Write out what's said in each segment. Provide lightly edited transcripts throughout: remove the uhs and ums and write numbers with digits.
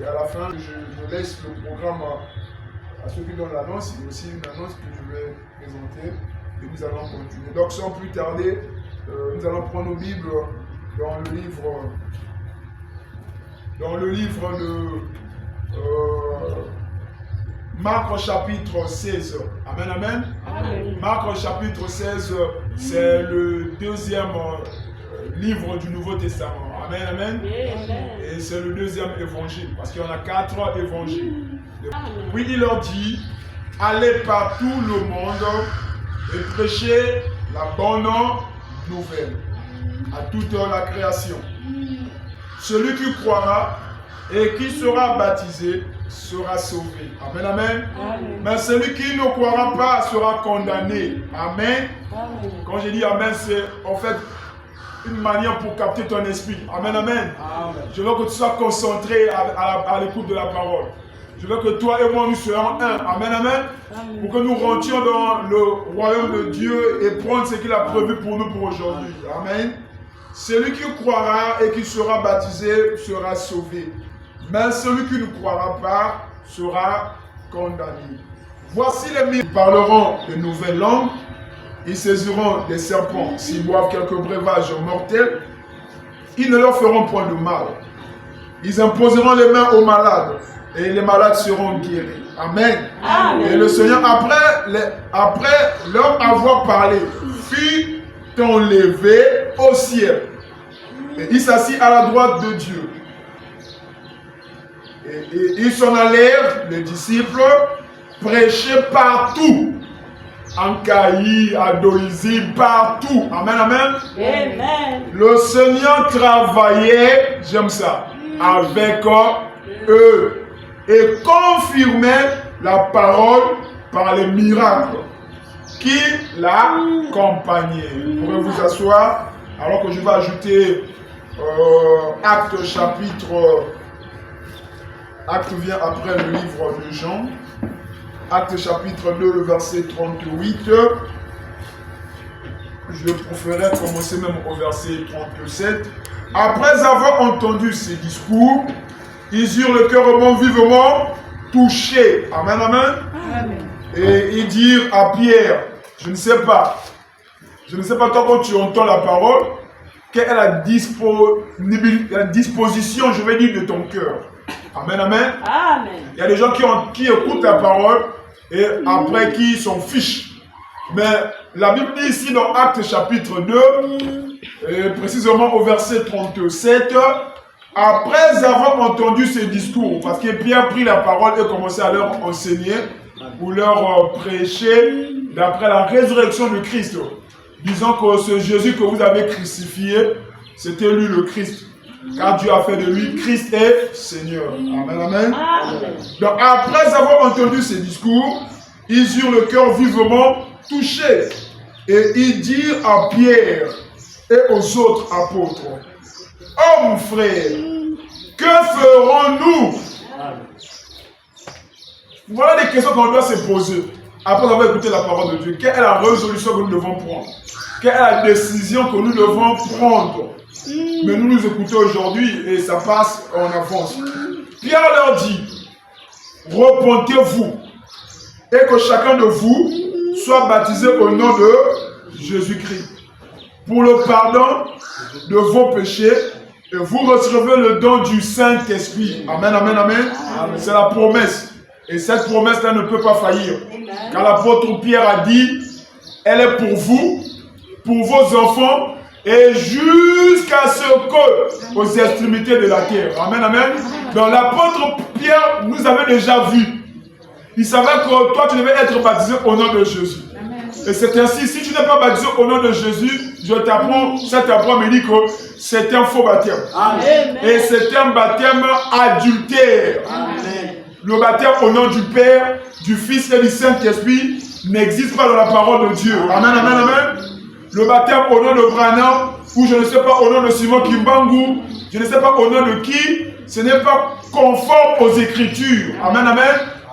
Et à la fin, je laisse le programme à ceux qui donnent l'annonce. Il y a aussi une annonce que je vais présenter et nous allons continuer. Donc sans plus tarder, nous allons prendre nos Bibles dans le livre de Marc chapitre 16. Amen, amen. Amen. Marc chapitre 16, c'est le deuxième livre du Nouveau Testament. Amen, amen. Amen. Et c'est le deuxième évangile, parce qu'il y en a 4 évangiles. Amen. Puis il leur dit, allez par tout le monde et prêchez la bonne nouvelle à toute la création. Celui qui croira et qui sera baptisé sera sauvé. Amen, amen. Amen. Mais celui qui ne croira pas sera condamné. Amen. Amen. Quand je dis amen, c'est en fait une manière pour capter ton esprit. Amen, amen. Amen. Je veux que tu sois concentré à l'écoute de la parole. Je veux que toi et moi nous soyons un. Amen, amen. Amen. Pour que nous rentrions dans le royaume de Dieu et prendre ce qu'il a prévu pour nous pour aujourd'hui. Amen. Celui qui croira et qui sera baptisé sera sauvé. Mais celui qui ne croira pas sera condamné. Voici les miracles. Ils parleront de nouvelles langues. Ils saisiront des serpents. S'ils boivent quelques breuvages mortels, ils ne leur feront point de mal. Ils imposeront les mains aux malades et les malades seront guéris. Amen. Amen. Et le Seigneur, après leur avoir parlé, fit enlever au ciel. Et il s'assit à la droite de Dieu. Et ils s'en allèrent, les disciples, prêcher partout. En Caï, à Doïsim, partout. Amen, amen. Amen. Le Seigneur travaillait, j'aime ça, avec eux. Et confirmait la parole par les miracles qui l'accompagnaient. Vous pourrez vous asseoir, alors que je vais ajouter Acte chapitre... Acte vient après le livre de Jean. Acte chapitre 2, le verset 38. Je préférerais commencer même au verset 37. Après avoir entendu ces discours, ils eurent le cœur vivement touché. Amen, amen. Amen. Et ils dirent à Pierre, je ne sais pas toi quand tu entends la parole, quelle est la disposition, je vais dire, de ton cœur. Amen, amen. Amen. Il y a des gens qui écoutent la parole et après qui s'en fichent. Mais la Bible dit ici dans Acte chapitre 2, et précisément au verset 37, après avoir entendu ces discours, parce que Pierre prit la parole et commençait à leur enseigner ou leur prêcher d'après la résurrection de Christ, disant que ce Jésus que vous avez crucifié, c'était lui le Christ. Car Dieu a fait de lui Christ et Seigneur. Amen, amen. Amen. Donc après avoir entendu ces discours, ils eurent le cœur vivement touché. Et ils dirent à Pierre et aux autres apôtres, hommes frères, que ferons-nous? Voilà des questions qu'on doit se poser après avoir écouté la parole de Dieu. Quelle est la résolution que nous devons prendre? Quelle est la décision que nous devons prendre? Mais nous nous écoutons aujourd'hui et ça passe en avance. Pierre leur dit, repentez-vous et que chacun de vous soit baptisé au nom de Jésus-Christ pour le pardon de vos péchés et vous recevrez le don du Saint-Esprit. Amen, amen, amen. Amen. C'est la promesse. Et cette promesse-là ne peut pas faillir. Car l'apôtre Pierre a dit, elle est pour vous, pour vos enfants, et jusqu'à ce que, aux extrémités de la terre. Amen, amen. Donc l'apôtre Pierre nous avait déjà vu. Il savait que toi, tu devais être baptisé au nom de Jésus. Et c'est ainsi, si tu n'es pas baptisé au nom de Jésus, je t'apprends, cet apprend me dit que c'est un faux baptême. Amen. Et c'est un baptême adultère. Amen. Le baptême au nom du Père, du Fils et du Saint-Esprit n'existe pas dans la parole de Dieu. Amen, amen, amen. Le baptême au nom de Branham, ou je ne sais pas au nom de Simon Kimbangu, je ne sais pas au nom de qui, ce n'est pas conforme aux Écritures. Amen, amen.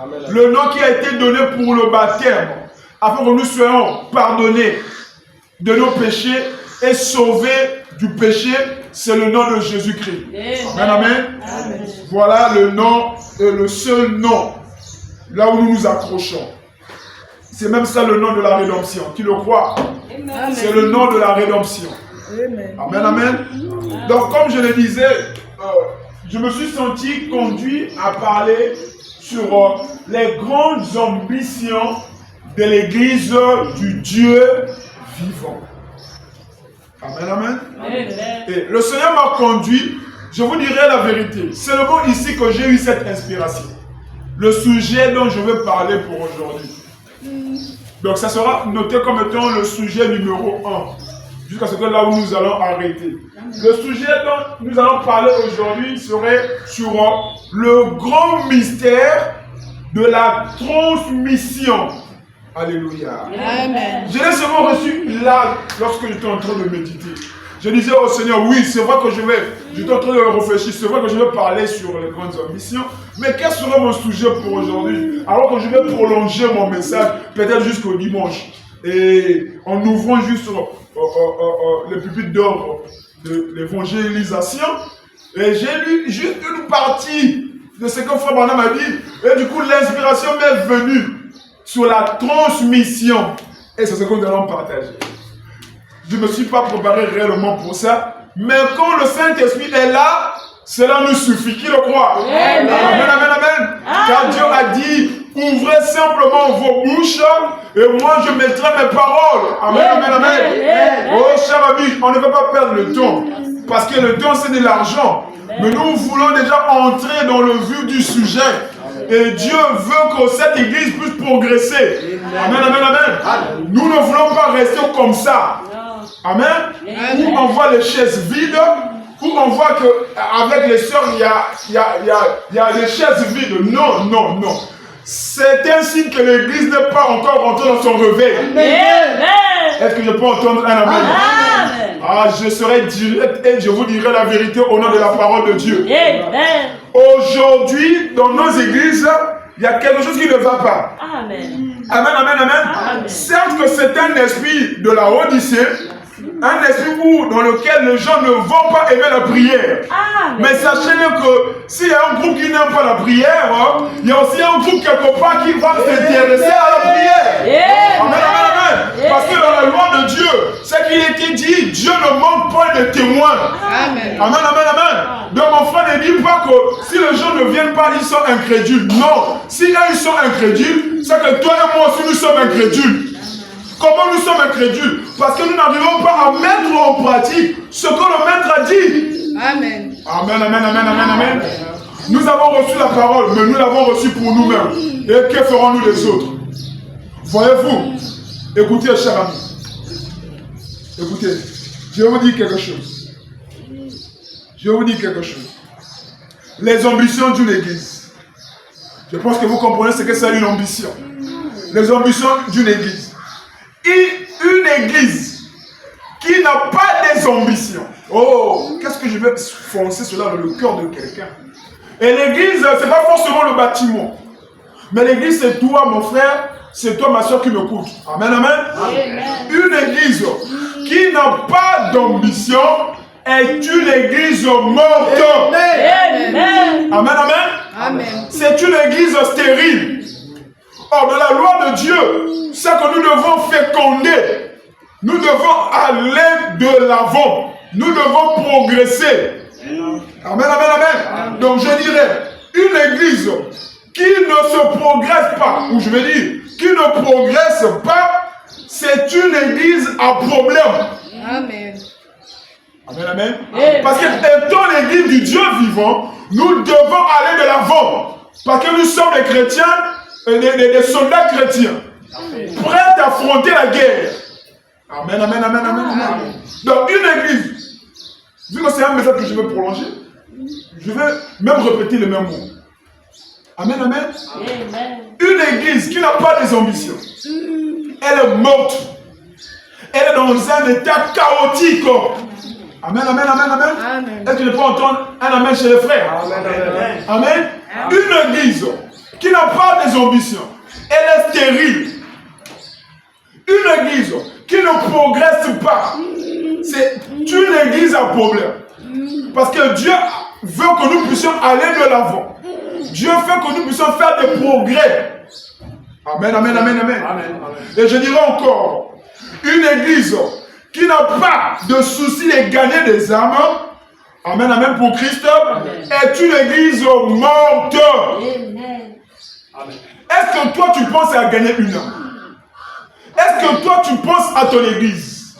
Amen. Le nom qui a été donné pour le baptême, afin que nous soyons pardonnés de nos péchés et sauvés du péché c'est le nom de Jésus-Christ. Amen, amen. Amen. Voilà le nom, le seul nom, là où nous nous accrochons. C'est même ça le nom de la rédemption. Qui le croit? C'est le nom de la rédemption. Amen, amen. Amen. Donc, comme je le disais, je me suis senti conduit à parler sur les grandes ambitions de l'Église du Dieu vivant. Amen, amen. Et le Seigneur m'a conduit, je vous dirai la vérité. C'est le mot ici que j'ai eu cette inspiration. Le sujet dont je veux parler pour aujourd'hui. Donc ça sera noté comme étant le sujet numéro 1. Jusqu'à ce que là où nous allons arrêter. Le sujet dont nous allons parler aujourd'hui serait sur le grand mystère de la transmission. Alléluia. Amen. Je l'ai seulement reçu là, lorsque j'étais en train de méditer. Je disais au Seigneur, oui, c'est vrai que j'étais en train de réfléchir, c'est vrai que je vais parler sur les grandes ambitions, mais quel sera mon sujet pour aujourd'hui? Alors que je vais prolonger mon message, peut-être jusqu'au dimanche. Et en ouvrant juste le pupitre d'ordre de l'évangélisation, et j'ai lu juste une partie de ce que Frère Branham m'a dit, et du coup l'inspiration m'est venue sur la transmission. Et c'est ce que nous allons partager. Je ne me suis pas préparé réellement pour ça, mais quand le Saint-Esprit est là, cela nous suffit. Qui le croit? Amen, amen, amen, amen. Car Dieu a dit, ouvrez simplement vos bouches et moi je mettrai mes paroles. Amen, amen, amen. Oh, cher ami, on ne veut pas perdre le temps, parce que le temps c'est de l'argent. Mais nous voulons déjà entrer dans le vif du sujet. Et Dieu veut que cette église puisse progresser. Amen, amen, amen. Nous ne voulons pas rester comme ça. Amen. Où on voit les chaises vides, où on voit qu'avec les sœurs, il y a des chaises vides. Non, non, non. C'est un signe que l'église n'est pas encore rentrée dans son réveil. Est-ce que je peux entendre un amen? Ah, je serai direct et je vous dirai la vérité au nom de la parole de Dieu. Aujourd'hui, dans nos églises, il y a quelque chose qui ne va pas. Amen. Amen, amen, amen. Certes que c'est un esprit de la Odyssée, un esprit dans lequel les gens ne vont pas aimer la prière. Mais sachez-le que s'il y a un groupe qui n'aime pas la prière, il y a aussi un groupe quelque part qui va s'intéresser à la prière. Amen, amen, amen. Parce que dans la loi de Dieu, c'est qu'il était dit, Dieu ne manque pas de témoins. Amen, amen, amen. Donc mon frère ne dit pas que si les gens ne viennent pas, ils sont incrédules. Non, si eux ils sont incrédules, c'est que toi et moi aussi nous sommes incrédules. Comment nous sommes incrédules? Parce que nous n'arrivons pas à mettre en pratique ce que le Maître a dit. Amen. Amen, amen, amen, amen, amen. Nous avons reçu la parole, mais nous l'avons reçue pour nous-mêmes. Et que ferons-nous les autres? Voyez-vous? Écoutez, chers amis. Écoutez, je vais vous dire quelque chose. Je vais vous dire quelque chose. Les ambitions d'une église. Je pense que vous comprenez ce que c'est une ambition. Les ambitions d'une église. Une église qui n'a pas des ambitions. Oh, qu'est-ce que je vais foncer cela dans le cœur de quelqu'un? Et l'église, ce n'est pas forcément le bâtiment. Mais l'église, c'est toi, mon frère, c'est toi, ma soeur, qui m'écoute. Amen, amen. Amen. Une église qui n'a pas d'ambition est une église morte. Amen, amen. Amen, amen. Amen. C'est une église stérile. Or, dans la loi de Dieu, c'est que nous devons féconder. Nous devons aller de l'avant. Nous devons progresser. Amen, amen, amen. Donc, je dirais, une église qui ne se progresse pas, ou je veux dire, qui ne progresse pas, c'est une église à problème. Amen. Amen, amen. Parce que étant l'église du Dieu vivant, nous devons aller de l'avant. Parce que nous sommes des chrétiens, des soldats chrétiens, prêts à affronter la guerre. Amen, amen, amen, amen, amen. Donc une église, vu que c'est un message que je veux prolonger, je vais même répéter le même mot. Amen, amen. Une église qui n'a pas des ambitions, elle est morte. Elle est dans un état chaotique. Amen, amen, amen, amen. Amen. Est-ce que je peux entendre un amen chez les frères? Amen, amen. Amen. Une église qui n'a pas des ambitions, elle est stérile. Une église qui ne progresse pas, c'est une église à problème. Parce que Dieu veut que nous puissions aller de l'avant. Dieu veut que nous puissions faire des progrès. Amen, amen, amen, amen. Et je dirais encore, une église qui n'a pas de souci de gagner des âmes, amen, amen, pour Christ, est une église morte. Est-ce que toi tu penses à gagner une âme? Est-ce que toi tu penses à ton église?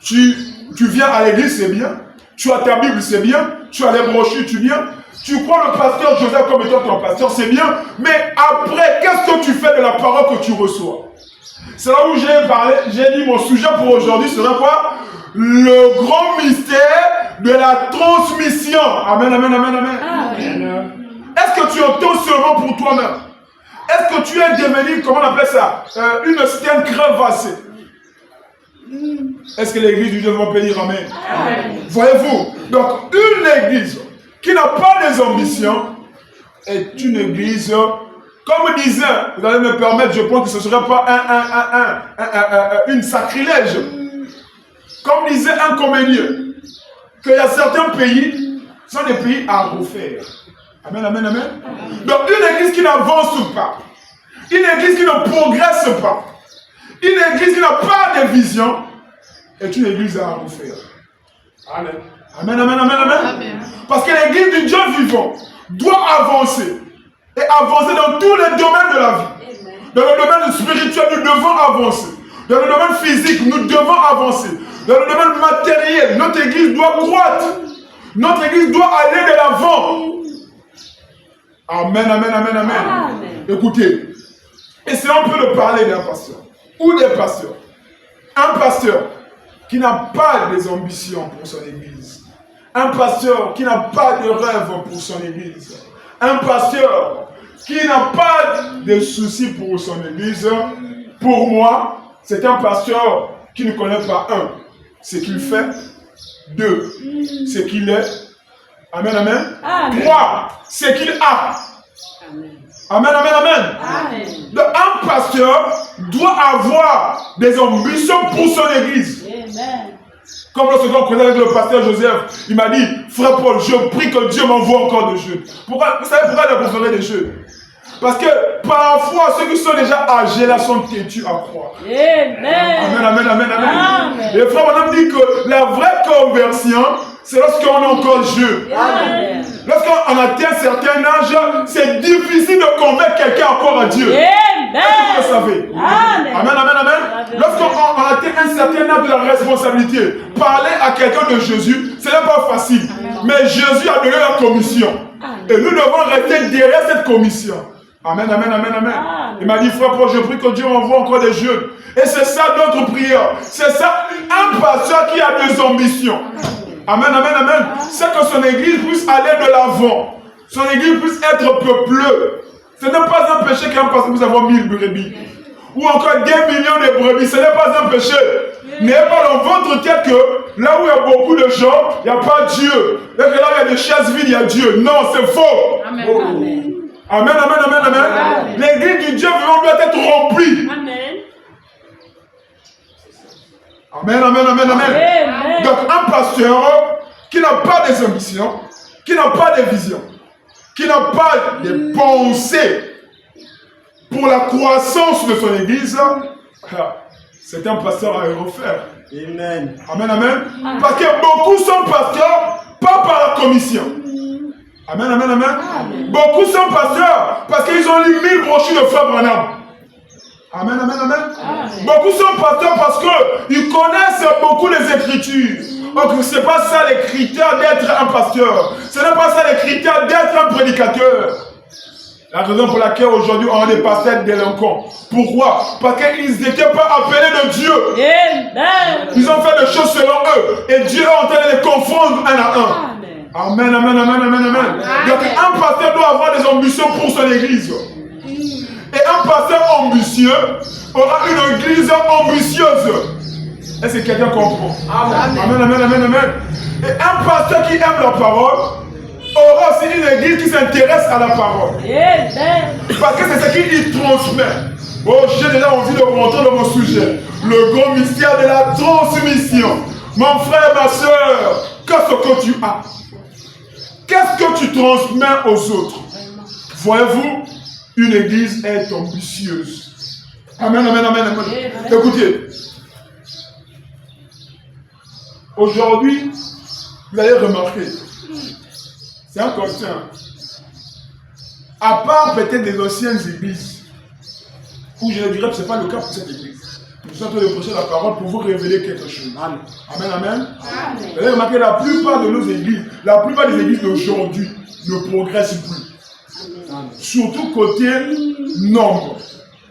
Tu viens à l'église, c'est bien. Tu as ta Bible, c'est bien. Tu as les brochures, tu viens. Tu crois le pasteur Joseph comme étant ton pasteur, c'est bien. Mais après, qu'est-ce que tu fais de la parole que tu reçois? C'est là où j'ai parlé, j'ai dit mon sujet pour aujourd'hui sera quoi? Le grand mystère de la transmission. Amen, amen, amen, amen. Amen. Est-ce que tu entends seulement pour toi-même? Est-ce que tu es devenu, comment on appelle ça, une citerne crevassée? Est-ce que l'église du Dieu va payer? Amen. Amen. Voyez-vous, donc une église qui n'a pas des ambitions est une église, comme disait, vous allez me permettre, je pense que ce ne serait pas une sacrilège. Comme disait un comédien, qu'il y a certains pays, ce sont des pays à refaire. Amen, amen, amen. Donc une église qui n'avance pas, une église qui ne progresse pas, une église qui n'a pas de vision, est une église à refaire. Amen. Amen, amen, amen, amen. Amen. Parce que l'église du Dieu vivant doit avancer. Et avancer dans tous les domaines de la vie. Amen. Dans le domaine spirituel, nous devons avancer. Dans le domaine physique, nous devons avancer. Dans le domaine matériel, notre église doit croître. Notre église doit aller de l'avant. Amen, amen, amen, amen. Amen. Écoutez, essayons un peu de parler d'un pasteur. Ou des pasteurs. Un pasteur qui n'a pas des ambitions pour son église. Un pasteur qui n'a pas de rêve pour son église. Un pasteur qui n'a pas de soucis pour son église. Pour moi, c'est un pasteur qui ne connaît pas un, ce qu'il fait. Deux, ce qu'il est. Amen, amen. Amen. Trois, ce qu'il a. Amen. Amen, amen, amen. Amen. Donc, un pasteur doit avoir des ambitions pour son église. Amen. Comme lorsque on connaît avec le pasteur Joseph, il m'a dit, frère Paul, je prie que Dieu m'envoie encore des jeunes. Pourquoi, vous savez pourquoi il a besoin des jeunes? Parce que parfois, ceux qui sont déjà âgés là sont têtus à croire. Amen. Amen, amen, amen, amen. Amen. Et frère, on a dit que la vraie conversion, c'est lorsqu'on est encore jeune. Lorsqu'on atteint un certain âge, c'est difficile de convaincre quelqu'un à croire à Dieu. Est-ce que vous le savez? Amen, amen, amen. Lorsqu'on atteint un certain âge de la responsabilité, parler à quelqu'un de Jésus, ce n'est pas facile. Mais Jésus a donné la commission. Et nous devons rester derrière cette commission. Amen, amen, amen, amen. Il m'a dit, frère Paul, je prie que Dieu m'envoie encore des jeunes. Et c'est ça notre prière. C'est ça, un pasteur qui a des ambitions. Amen, amen, amen. C'est que son église puisse aller de l'avant. Son église puisse être peupleux. Ce n'est pas un péché qu'un pasteur puisse avoir 1000 brebis. Ou encore 2 millions de brebis. Ce n'est pas un péché. N'ayez pas dans votre tête que là où il y a beaucoup de gens, il n'y a pas Dieu. Et que là où il y a des chaises vides, il y a Dieu. Non, c'est faux. Amen, amen. Amen, amen, amen, amen. Amen. L'église du Dieu vivant doit être remplie. Amen. Amen, amen, amen, amen. Amen. Donc un pasteur qui n'a pas des ambitions, qui n'a pas de vision, qui n'a pas de pensée pour la croissance de son église, c'est un pasteur à refaire. Amen. Amen, amen. Parce que beaucoup sont pasteurs, pas par la commission. Amen, amen, amen. Amen. Beaucoup sont pasteurs parce qu'ils ont lu 1000 brochures de Frère Branham. Amen, amen, amen. Amen. Beaucoup sont pasteurs parce qu'ils connaissent beaucoup les Écritures. Donc ce n'est pas ça les critères d'être un pasteur. Ce n'est pas ça les critères d'être un prédicateur. La raison pour laquelle aujourd'hui on a des pasteurs délinquants. Pourquoi? Parce qu'ils n'étaient pas appelés de Dieu. Amen. Ils ont fait des choses selon eux. Et Dieu est en train de les confondre un à un. Amen, amen, amen, amen, amen. Donc un pasteur doit avoir des ambitions pour son église. Et un pasteur ambitieux aura une église ambitieuse. Est-ce que quelqu'un comprend? Amen, amen, amen, amen, amen. Et un pasteur qui aime la parole aura aussi une église qui s'intéresse à la parole. Parce que c'est ce qu'il transmet. Oh, j'ai déjà envie de rentrer dans mon sujet. Le grand mystère de la transmission. Mon frère, ma soeur, qu'est-ce que tu as? Qu'est-ce que tu transmets aux autres? Voyez-vous, une église est ambitieuse. Amen, amen, amen, amen. Écoutez, aujourd'hui, vous allez remarquer, c'est un constat. À part peut-être des anciennes églises, où je dirais que ce n'est pas le cas pour cette église. Nous sommes en train de prêcher la parole pour vous révéler quelque chose. Amen, amen. Amen. Vous allez remarquer, la plupart de nos églises, la plupart des églises d'aujourd'hui ne progressent plus. Amen. Surtout côté nombre.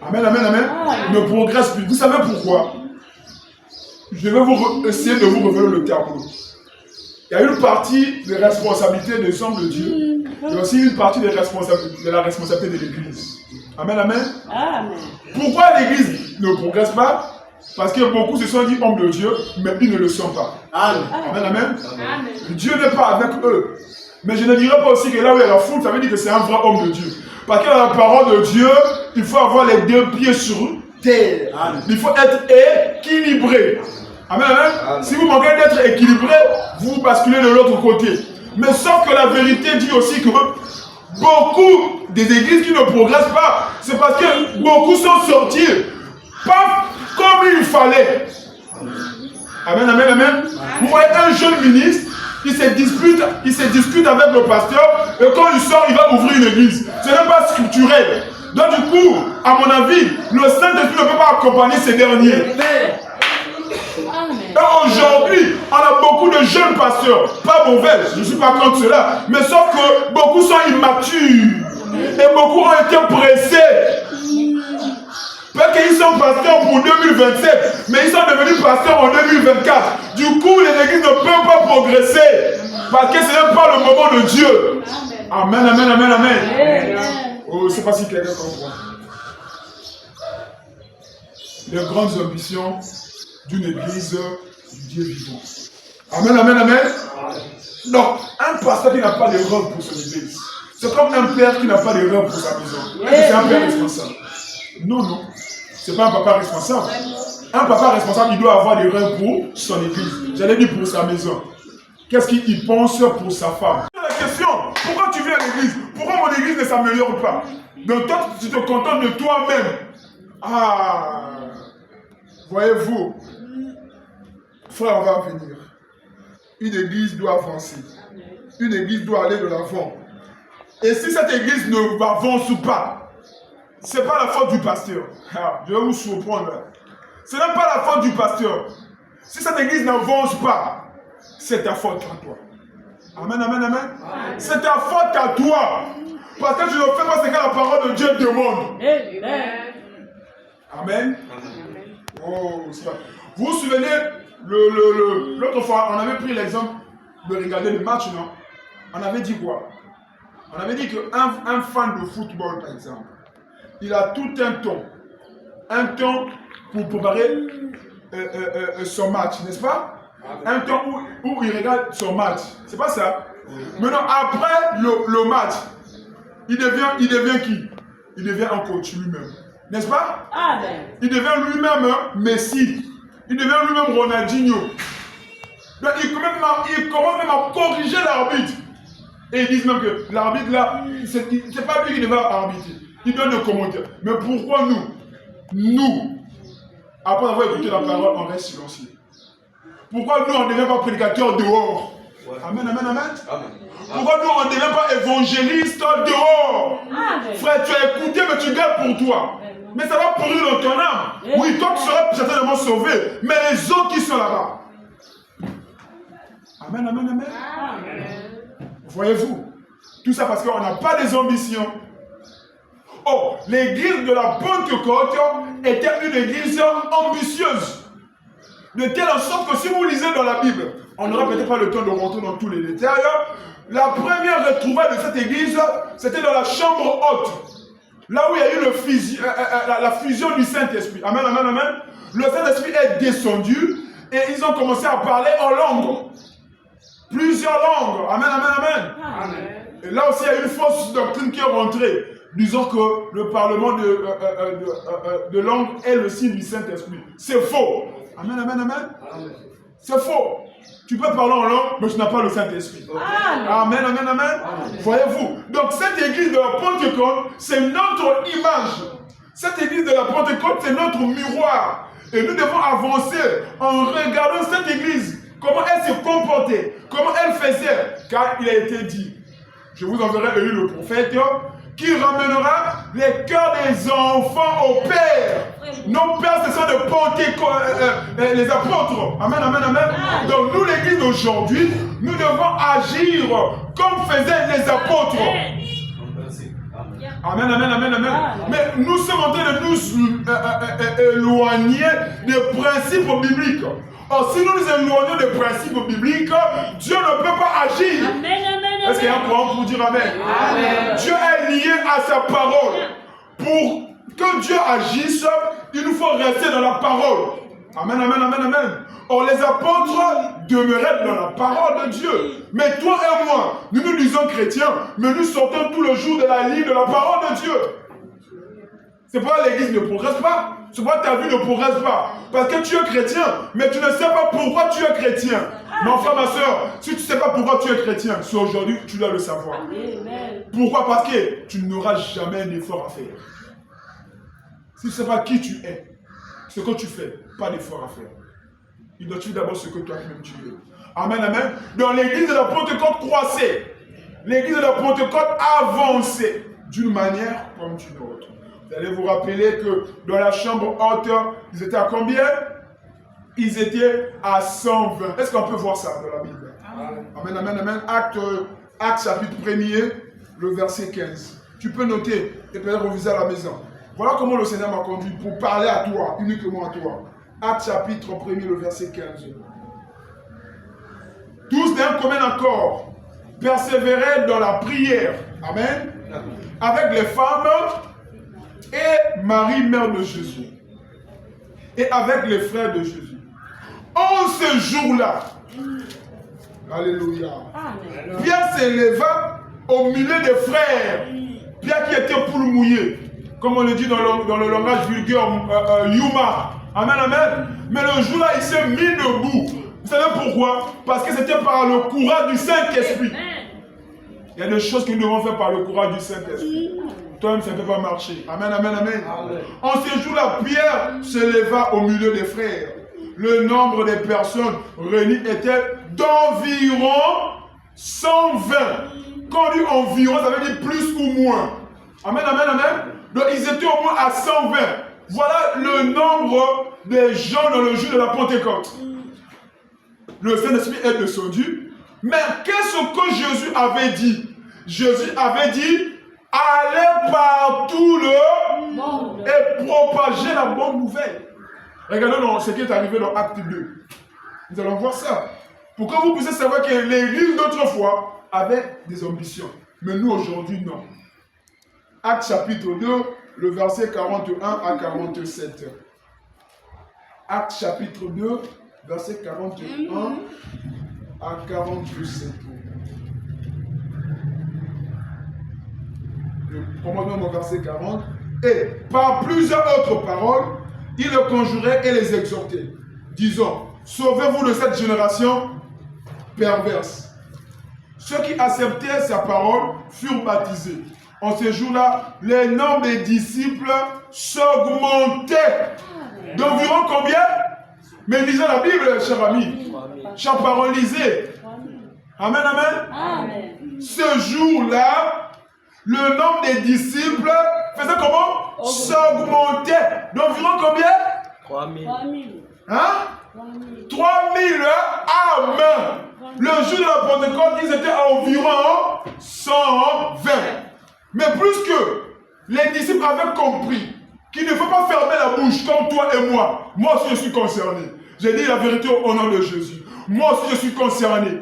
Amen, amen, amen. Ne progressent plus. Vous savez pourquoi? Je vais essayer de vous révéler le tableau. Il y a une partie des responsabilités des hommes de Dieu. Il y a aussi une partie de la responsabilité de l'église. Amen, amen. Amen. Pourquoi l'église ne progresse pas? Parce que beaucoup se sont dit hommes de Dieu, mais ils ne le sont pas. Amen. Amen, amen. Amen. Dieu n'est pas avec eux. Mais je ne dirais pas aussi que là où il y a la foule, ça veut dire que c'est un vrai homme de Dieu. Parce que dans la parole de Dieu, il faut avoir les deux pieds sur terre. Amen. Il faut être équilibré. Amen, amen. Amen. Si vous manquez d'être équilibré, vous basculez de l'autre côté. Mais sauf que la vérité dit aussi que beaucoup des églises qui ne progressent pas, c'est parce que beaucoup sont sortis pas comme il fallait. Amen, amen, amen. Vous voyez un jeune ministre, il se discute avec le pasteur, et quand il sort, il va ouvrir une église. Ce n'est pas scripturel. Donc du coup, à mon avis, le Saint-Esprit ne peut pas accompagner ces derniers. Et aujourd'hui, on a beaucoup de jeunes pasteurs, pas mauvais, je ne suis pas contre cela, mais sauf que beaucoup sont immatures et beaucoup ont été pressés. Parce qu'ils sont pasteurs pour 2027, mais ils sont devenus pasteurs en 2024. Du coup, les églises ne peuvent pas progresser parce que ce n'est pas le moment de Dieu. Amen, amen, amen, amen. Oh, je ne sais pas si quelqu'un comprend. Les grandes ambitions d'une église du Dieu vivant. Amen, amen, amen. Donc, un pasteur qui n'a pas d'erreur pour son église, c'est comme un père qui n'a pas d'erreur pour sa maison. C'est un père responsable. Non, non. C'est pas un papa responsable. Un papa responsable, il doit avoir d'erreur pour son église. J'allais dire pour sa maison. Qu'est-ce qu'il pense pour sa femme? La question, pourquoi tu viens à l'église? Pourquoi mon église ne s'améliore pas? Donc toi, tu te contentes de toi-même. Ah, voyez-vous, frère, on va venir. Une église doit avancer. Une église doit aller de l'avant. Et si cette église ne avance pas, ce n'est pas la faute du pasteur. Ah, je vais vous surprendre. Ce n'est pas la faute du pasteur. Si cette église n'avance pas, c'est ta faute à toi. Amen, amen, amen. C'est ta faute à toi. Parce que tu ne fais pas ce que la parole de Dieu demande. Amen. Oh, vous vous souvenez, l'autre fois, on avait pris l'exemple de regarder le match, non? On avait dit quoi? On avait dit qu'un fan de football, par exemple, il a tout un temps. Un temps pour préparer son match, n'est-ce pas? Un temps où il regarde son match. C'est pas ça? Maintenant, après le match, il devient qui? Il devient un coach lui-même. N'est-ce pas? Il devient lui-même Messi. Il devient lui-même Ronaldinho. Donc, il commence même à corriger l'arbitre. Et ils disent même que l'arbitre là, c'est pas lui qui devait arbitrer. Il donne le commentaire. Mais pourquoi nous, après avoir écouté la parole, on reste silencieux? Pourquoi nous, on ne devient pas prédicateur dehors? Amen, amen, amen. Pourquoi nous, on ne devient pas évangéliste dehors? Frère, tu as écouté, mais tu gardes pour toi. Mais ça va pourrir dans ton âme. Oui, toi, tu seras certainement sauvé. Mais les autres qui sont là-bas. Amen, amen, amen. Voyez-vous, tout ça parce qu'on n'a pas des ambitions. Oh, l'église de la Pentecôte était une église ambitieuse. De telle sorte que si vous lisez dans la Bible, on n'aura peut-être pas le temps de rentrer dans tous les détails. La première retrouvaille de cette église, c'était dans la chambre haute. Là où il y a eu la fusion du Saint-Esprit. Amen, amen, amen. Le Saint-Esprit est descendu et ils ont commencé à parler en langue. Plusieurs langues. Amen, amen, amen. Amen. Et là aussi, il y a une fausse doctrine qui est rentrée, disant que le parlement de langue est le signe du Saint-Esprit. C'est faux. Amen, amen, amen. C'est faux. Tu peux parler en langue, mais tu n'as pas le Saint-Esprit. Amen, amen, amen. Voyez-vous. Donc cette église de la Pentecôte, c'est notre image. Cette église de la Pentecôte, c'est notre miroir. Et nous devons avancer en regardant cette église. Comment elle se comportait, comment elle faisait. Car il a été dit, je vous enverrai Élie le prophète, qui ramènera les cœurs des enfants au Père. Nos pères, ce sont de Pentecôte, les apôtres. Amen, amen, amen. Donc nous, l'église d'aujourd'hui, nous devons agir comme faisaient les apôtres. Amen, amen, amen, amen. Mais nous sommes en train de nous éloigner des principes bibliques. Or, si nous nous éloignons des principes bibliques, Dieu ne peut pas agir. Est-ce qu'il y a un courant pour dire amen? Amen? Dieu est lié à sa parole. Pour que Dieu agisse, il nous faut rester dans la parole. Amen, amen, amen, amen. Or, les apôtres demeuraient dans la parole de Dieu. Mais toi et moi, nous nous disons chrétiens, mais nous sortons tout le jour de la ligne de la parole de Dieu. C'est pourquoi l'église ne progresse pas. C'est pourquoi ta vie ne progresse pas. Parce que tu es chrétien, mais tu ne sais pas pourquoi tu es chrétien. Mon frère, ma soeur, si tu ne sais pas pourquoi tu es chrétien, c'est aujourd'hui que tu dois le savoir. Pourquoi? Parce que tu n'auras jamais un effort à faire. Si tu ne sais pas qui tu es, ce que tu fais, pas d'effort à faire. Identifie d'abord ce que toi-même tu veux. Amen, amen. Dans l'église de la Pentecôte croissait. L'église de la Pentecôte avançait d'une manière comme d'une autre. Vous allez vous rappeler que dans la chambre haute, ils étaient à combien? Ils étaient à 120. Est-ce qu'on peut voir ça dans la Bible? Amen, amen, amen. Acte chapitre 1er, le verset 15. Tu peux noter et peut-être reviser à la maison. Voilà comment le Seigneur m'a conduit pour parler à toi, uniquement à toi. Acte chapitre 1er, le verset 15. Tous d'un commun accord persévéraient dans la prière. Amen. Avec les femmes et Marie, mère de Jésus. Et avec les frères de Jésus. En ce jour-là, alléluia, Pierre s'éleva au milieu des frères. Pierre qui était poule mouillée. Comme on le dit dans le langage vulgaire, Yuma. Amen, amen. Mais le jour-là, il s'est mis debout. Vous savez pourquoi? Parce que c'était par le courage du Saint-Esprit. Il y a des choses que nous devons faire par le courage du Saint-Esprit. Toi-même, ça ne peut pas marcher. Amen, amen, amen. En ce jour-là, Pierre se leva au milieu des frères. Le nombre des personnes réunies était d'environ 120. Quand on dit environ, ça veut dire plus ou moins. Amen, amen, amen. Donc, ils étaient au moins à 120. Voilà le nombre des gens dans le jour de la Pentecôte. Le Saint-Esprit est descendu. Mais qu'est-ce que Jésus avait dit? Jésus avait dit, allez par tout le monde et propager la bonne nouvelle. Regardons ce qui est arrivé dans Acte 2. Nous allons voir ça. Pour que vous puissiez savoir que l'église d'autrefois avait des ambitions. Mais nous aujourd'hui, non. Acte chapitre 2, le verset 41 à 47. Acte chapitre 2, verset 41 à 47. Commençons au verset 40. Et par plusieurs autres paroles, il les conjurait et les exhortait, disant, sauvez-vous de cette génération perverse. Ceux qui acceptaient sa parole furent baptisés. En ce jour-là, les nombres des disciples s'augmentaient. D'environ combien? Mais lisez la Bible, cher ami. Chère parole, lisez. Amen, amen. Amen. Ce jour-là, le nombre des disciples faisait comment? S'augmentait. D'environ combien? 3000. Hein? 3000. Amen. Le jour de la Pentecôte, ils étaient à environ 120. Mais plus que les disciples avaient compris qu'il ne faut pas fermer la bouche comme toi et moi. Moi aussi je suis concerné. J'ai dit la vérité au nom de Jésus. Moi aussi je suis concerné.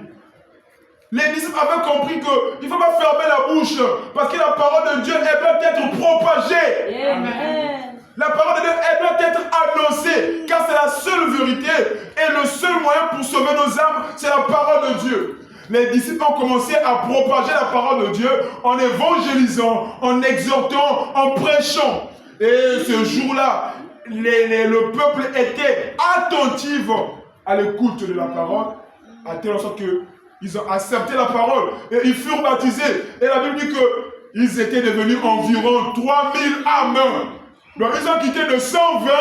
Les disciples avaient compris qu'il ne faut pas fermer la bouche parce que la parole de Dieu, elle doit être propagée. Amen. La parole de Dieu, elle doit être annoncée car c'est la seule vérité et le seul moyen pour sauver nos âmes, c'est la parole de Dieu. Les disciples ont commencé à propager la parole de Dieu en évangélisant, en exhortant, en prêchant. Et ce jour-là, le peuple était attentif à l'écoute de la parole. à telle sorte qu'ils ont accepté la parole et ils furent baptisés. Et la Bible dit qu'ils étaient devenus environ 3000 âmes. Donc ils ont quitté de 120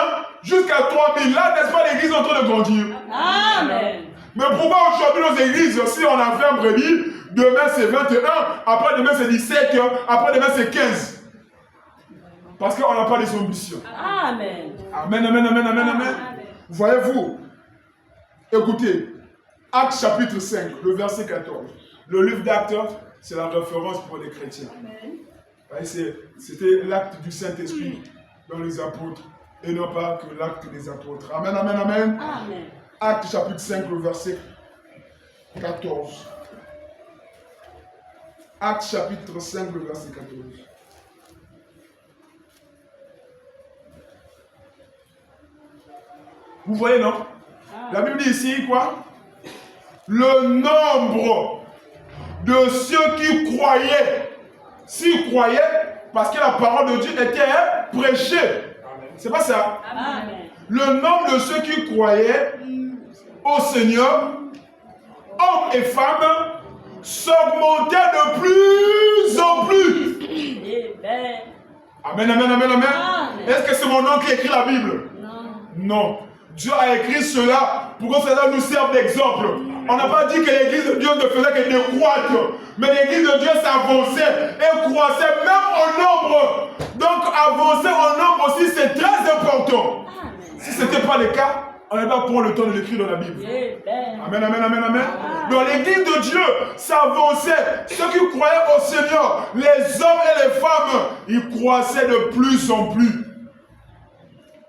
jusqu'à 3000. Là, n'est-ce pas, l'église est en train de grandir? Amen. Mais pourquoi aujourd'hui nos églises, si on a fait un brebis, demain c'est 21, après demain c'est 17, après demain c'est 15? Parce qu'on n'a pas les ambitions. Amen. Amen, amen, amen, amen, amen. Voyez-vous, écoutez, Actes chapitre 5, le verset 14. Le livre d'Actes, c'est la référence pour les chrétiens. C'était l'acte du Saint-Esprit dans les apôtres et non pas que l'acte des apôtres. Amen, amen, amen. Amen. Actes chapitre 5, le verset 14. Actes chapitre 5, le verset 14. Vous voyez, non? La Bible dit ici quoi? Le nombre de ceux qui croyaient, s'ils croyaient, parce que la parole de Dieu était prêchée. C'est pas ça? Amen. Le nombre de ceux qui croyaient au Seigneur, hommes et femmes, s'augmentait de plus en plus. Amen, amen, amen, amen. Est-ce que c'est mon oncle qui écrit la Bible? Non. Dieu a écrit cela pour que cela nous serve d'exemple. On n'a pas dit que l'église de Dieu ne faisait que décroître, mais l'église de Dieu s'avançait et croissait même en nombre. Donc avancer en nombre aussi, c'est très important. Si ce n'était pas le cas, on n'allait pas prendre le temps de l'écrire dans la Bible. Amen, amen, amen, amen. Dans l'église de Dieu s'avançait. Ceux qui croyaient au Seigneur, les hommes et les femmes, ils croissaient de plus en plus.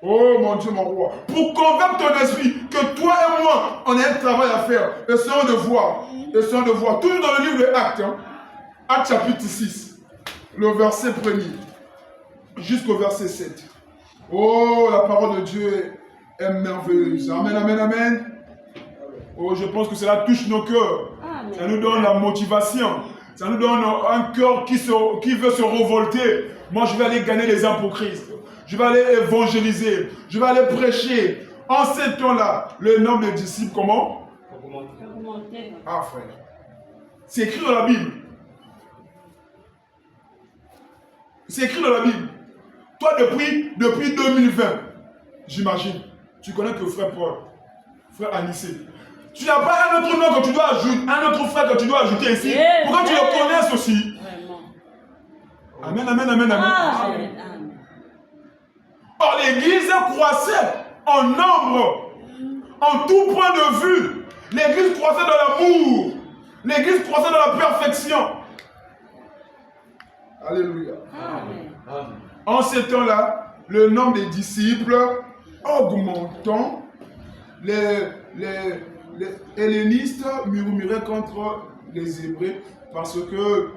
Oh mon Dieu, mon roi. Pour convaincre ton esprit que toi et moi, on a un travail à faire. Essayons de voir. Essayons de voir. Toujours dans le livre de Actes. Actes chapitre 6. Le verset 1er. Jusqu'au verset 7. Oh, la parole de Dieu est merveilleuse. Amen, amen, amen. Oh, je pense que cela touche nos cœurs. Ça nous donne la motivation. Ça nous donne un cœur qui veut se révolter. Moi, je vais aller gagner les âmes pour Christ. Je vais aller évangéliser. Je vais aller prêcher. En ces temps-là, le nombre de disciples, comment? Augmenter. Ah, frère. C'est écrit dans la Bible. C'est écrit dans la Bible. Toi, depuis 2020, j'imagine, tu connais que frère Paul, frère Anissé. Tu n'as pas un autre nom que tu dois ajouter, un autre frère que tu dois ajouter ici. Pourquoi tu le connaisses aussi? Amen, amen, amen, amen. Or, l'église croissait en nombre, en tout point de vue. L'église croissait dans l'amour. L'église croissait dans la perfection. Alléluia. Amen. En ces temps-là, le nombre des disciples augmentant, les hellénistes murmuraient contre les Hébreux parce que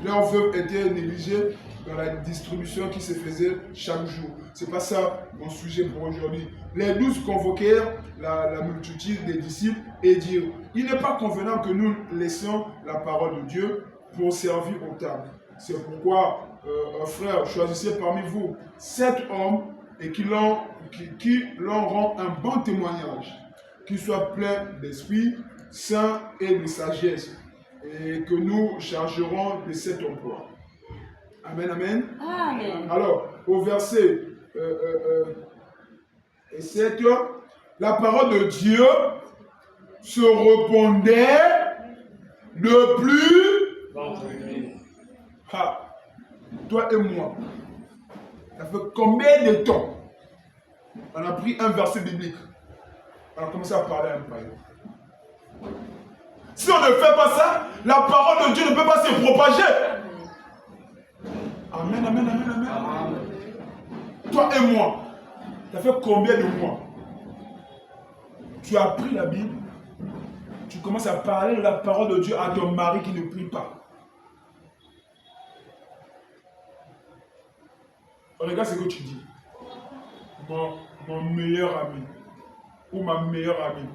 leurs veuves étaient négligées dans la distribution qui se faisait chaque jour. Ce n'est pas ça mon sujet pour aujourd'hui. Les 12 convoquèrent la multitude des disciples et dirent: il n'est pas convenable que nous laissions la parole de Dieu pour servir aux tables. C'est pourquoi, frère, choisissez parmi vous 7 hommes et qui leur rend un bon témoignage, qui soient pleins d'esprit saint et de sagesse, et que nous chargerons de cet emploi. Amen, amen. Amen. Alors, au verset 7, la parole de Dieu se répandait de plus. Ah, toi et moi, ça fait combien de temps on a pris un verset biblique, on a commencé à parler à un païen? Si on ne fait pas ça, la parole de Dieu ne peut pas se propager. Amen, amen, amen, amen. Amen. Toi et moi, ça fait combien de mois tu as pris la Bible, tu commences à parler de la parole de Dieu à ton mari qui ne prie pas? Regarde ce que tu dis. Mon meilleur ami ou ma meilleure amie.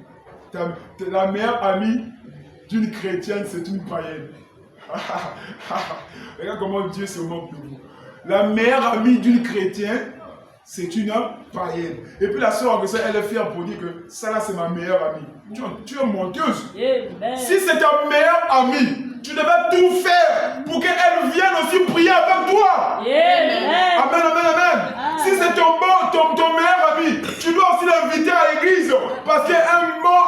La meilleure amie d'une chrétienne, c'est une païenne. Regarde comment Dieu se moque de vous. La meilleure amie d'une chrétienne, c'est une païenne. Et puis la sœur Augustin, elle est fière pour dire que ça là, c'est ma meilleure amie. Tu es menteuse. Amen. Si c'est ta meilleure amie, tu devais tout faire pour qu'elle vienne aussi prier avec toi. Amen. Amen, amen, amen. Si c'est ton meilleur ami, tu dois aussi l'inviter à l'église. Parce qu'un bon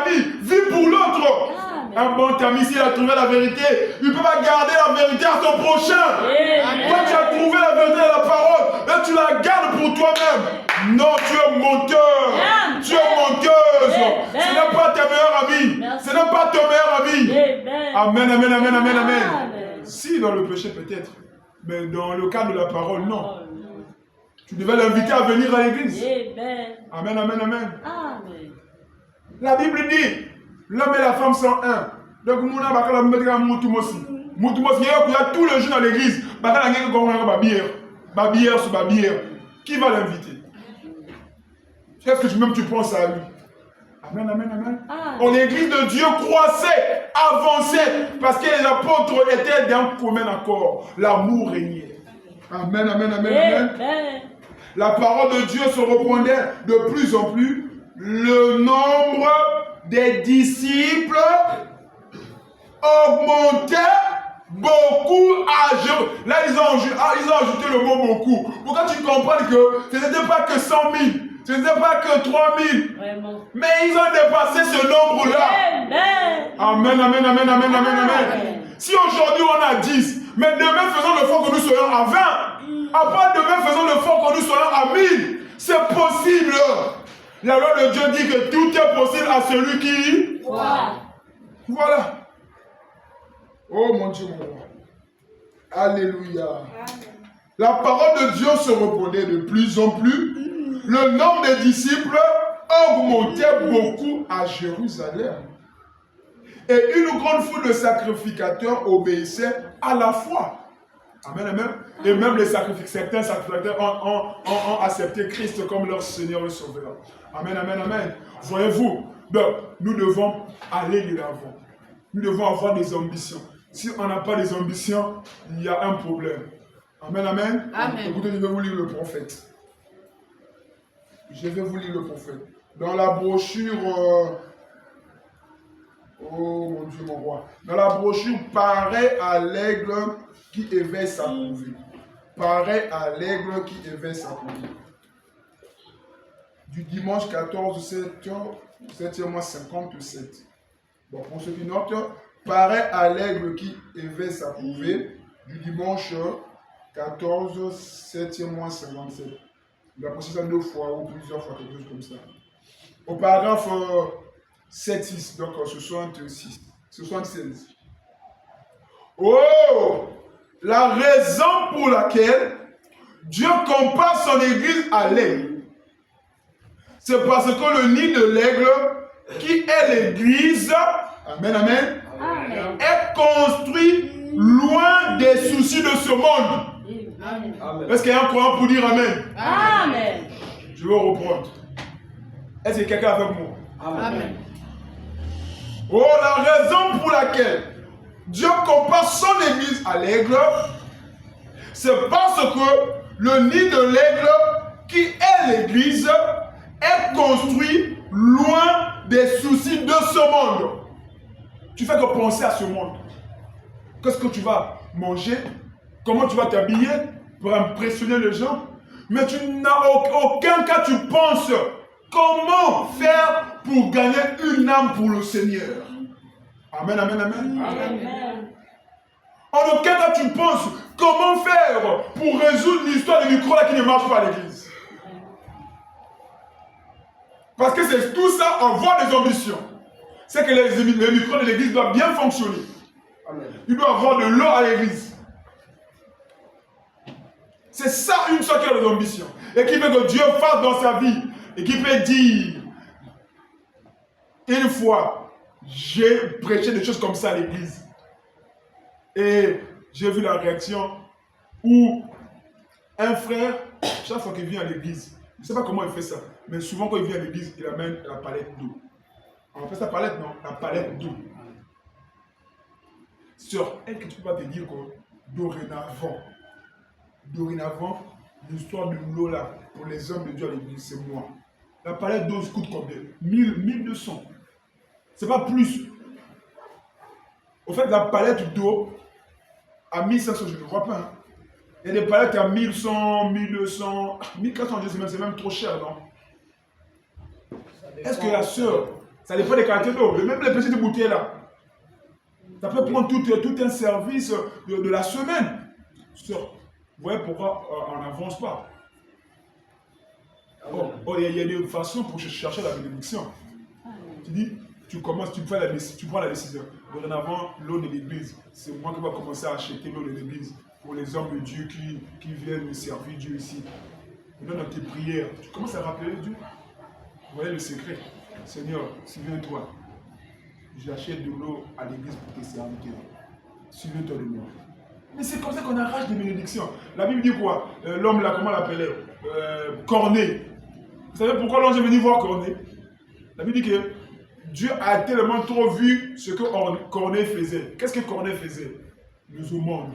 ami vit pour l'autre. Un bon ami, s'il a trouvé la vérité, il ne peut pas garder la vérité à son prochain. Toi, tu as trouvé la vérité de la parole, mais tu la gardes pour toi-même. Non, tu es menteur. Tu es menteuse. Ce n'est pas ta meilleure amie. Ce n'est pas ton meilleur ami. Amen, amen, amen, amen, amen. Si dans le péché peut-être, mais dans le cadre de la parole, non. Tu devais l'inviter à venir à l'église. Amen, amen, amen. La Bible dit, l'homme et la femme sont un. Donc, il y a tous les jours dans l'église. Qui va l'inviter? Est-ce que tu penses à lui? Amen, amen, amen. L'église de Dieu croissait, avançait, parce que les apôtres étaient d'un commun accord. L'amour régnait. Amen, amen, amen, amen. La parole de Dieu se répandait de plus en plus. Le nombre des disciples augmentait beaucoup à Jérusalem. Là, ils ont ajouté le mot beaucoup. Pour que tu comprennes que ce n'était pas que 100 000, ce n'était pas que 3 000. Mais ils ont dépassé ce nombre-là. Amen, amen, amen, amen, amen, amen. Si aujourd'hui on a 10, mais demain faisons l'effort que nous soyons à 20. Après demain faisons l'effort que nous soyons à 1000. C'est possible. La loi de Dieu dit que tout est possible à celui qui... Voilà. Oh mon Dieu, mon roi. Alléluia. La parole de Dieu se répandait de plus en plus. Le nombre des disciples augmentait beaucoup à Jérusalem. Et une grande foule de sacrificateurs obéissaient à la foi. Amen, amen. Et même les certains sacrificateurs ont accepté Christ comme leur Seigneur et Sauveur. Amen, amen, amen. Voyez-vous, nous devons aller de l'avant. Nous devons avoir des ambitions. Si on n'a pas des ambitions, il y a un problème. Amen, amen. Amen. Écoutez, je vais vous lire le prophète. Je vais vous lire le prophète. Dans la brochure... oh mon Dieu, mon roi. Dans la brochure, pareil à l'aigle qui éveille sa couvée. Pareil à l'aigle qui éveille sa couvée. Du dimanche 14, 7e mois 57. Bon, pour ceux qui notent, pareil à l'aigle qui éveille sa couvée. Du dimanche 14, 7e mois 57. Il a pensé ça 2 fois ou plusieurs fois, quelque chose comme ça. Au paragraphe 7-6, donc 76. Oh! La raison pour laquelle Dieu compare son église à l'aigle, c'est parce que le nid de l'aigle, qui est l'église, amen, amen, amen, est construit loin des soucis de ce monde. Est-ce qu'il y a un croyant pour dire amen? Amen. Je vais reprendre. Est-ce qu'il y a quelqu'un avec moi? Amen. Oh, la raison pour laquelle Dieu compare son église à l'aigle, c'est parce que le nid de l'aigle, qui est l'église, est construit loin des soucis de ce monde. Tu fais que penser à ce monde. Qu'est-ce que tu vas manger? Comment tu vas t'habiller pour impressionner les gens? Mais tu n'as aucun cas, tu penses comment faire pour gagner une âme pour le Seigneur. Amen, amen, amen. Amen. En aucun cas, tu penses comment faire pour résoudre l'histoire des micros qui ne marchent pas à l'église. Parce que c'est tout ça, on voit des ambitions. C'est que les micros de l'église doivent bien fonctionner. Amen. Il doit y avoir de l'eau à l'église. C'est ça une seule qui a des ambitions. Et qui veut que Dieu fasse dans sa vie. Et qui peut dire, une fois, j'ai prêché des choses comme ça à l'église. Et j'ai vu la réaction où un frère, chaque fois qu'il vient à l'église, je ne sais pas comment il fait ça, mais souvent quand il vient à l'église, il amène la palette d'eau. On fait sa palette, non? La palette d'eau. Sur elle, que tu ne peux pas te dire que dorénavant, l'histoire de l'eau là, pour les hommes de Dieu à l'église, c'est moi. La palette d'eau coûte combien? 1200. C'est pas plus. Au fait, la palette d'eau à 1500, je ne vois pas. Hein. Il y a des palettes à 1100, 1200, 1400, c'est même trop cher, non? Est-ce que la sœur, ça dépend des quantités d'eau, même les petites bouteilles là, ça peut prendre tout un service de la semaine. Sœur, vous voyez pourquoi on n'avance pas? Il y a des façons pour chercher la bénédiction. Tu dis, tu prends la décision. Dorénavant, l'eau de l'église, c'est moi qui vais commencer à acheter l'eau de l'église pour les hommes de Dieu qui viennent servir Dieu ici. Tu donnes tes prières, tu commences à rappeler Dieu. Vous voyez le secret. Seigneur, souviens-toi, j'achète de l'eau à l'église pour tes serviteurs. Souviens-toi de moi. Mais c'est comme ça qu'on arrache des bénédictions. La Bible dit quoi? L'homme là, comment l'appelait? Corneille. Vous savez pourquoi l'ange est venu voir Corneille? La Bible dit que Dieu a tellement trop vu ce que Corneille faisait. Qu'est-ce que Corneille faisait? Nous aumônes.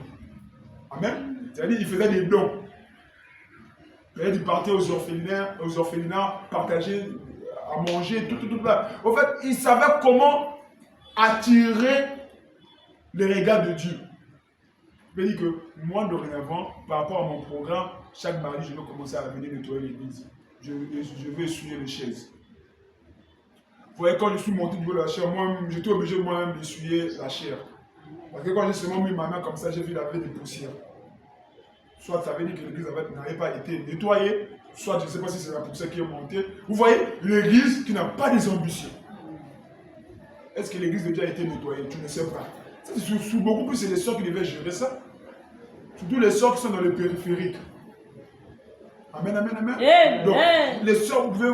Amen. C'est-à-dire qu'il faisait des dons. Il partait aux orphelinats, partager, à manger, tout là. En fait, il savait comment attirer les regards de Dieu. Je dis que moi, dorénavant, par rapport à mon programme, chaque mardi, je vais commencer à venir nettoyer l'église. Je vais essuyer les chaises. Vous voyez, quand je suis monté du niveau de la chair, moi, j'étais obligé moi-même d'essuyer la chair. Parce que quand j'ai seulement mis ma main comme ça, j'ai vu laver des poussières. Soit ça veut dire que l'église n'avait pas été nettoyée, soit je ne sais pas si c'est la poussière qui est montée. Vous voyez, l'église qui n'a pas des ambitions. Est-ce que l'église de Dieu a été nettoyée? Tu ne sais pas. Sous beaucoup plus, c'est les sœurs qui devaient gérer ça. Surtout les sœurs qui sont dans le périphérique. Amen, amen, amen. Amen. Donc, les sœurs, vous pouvez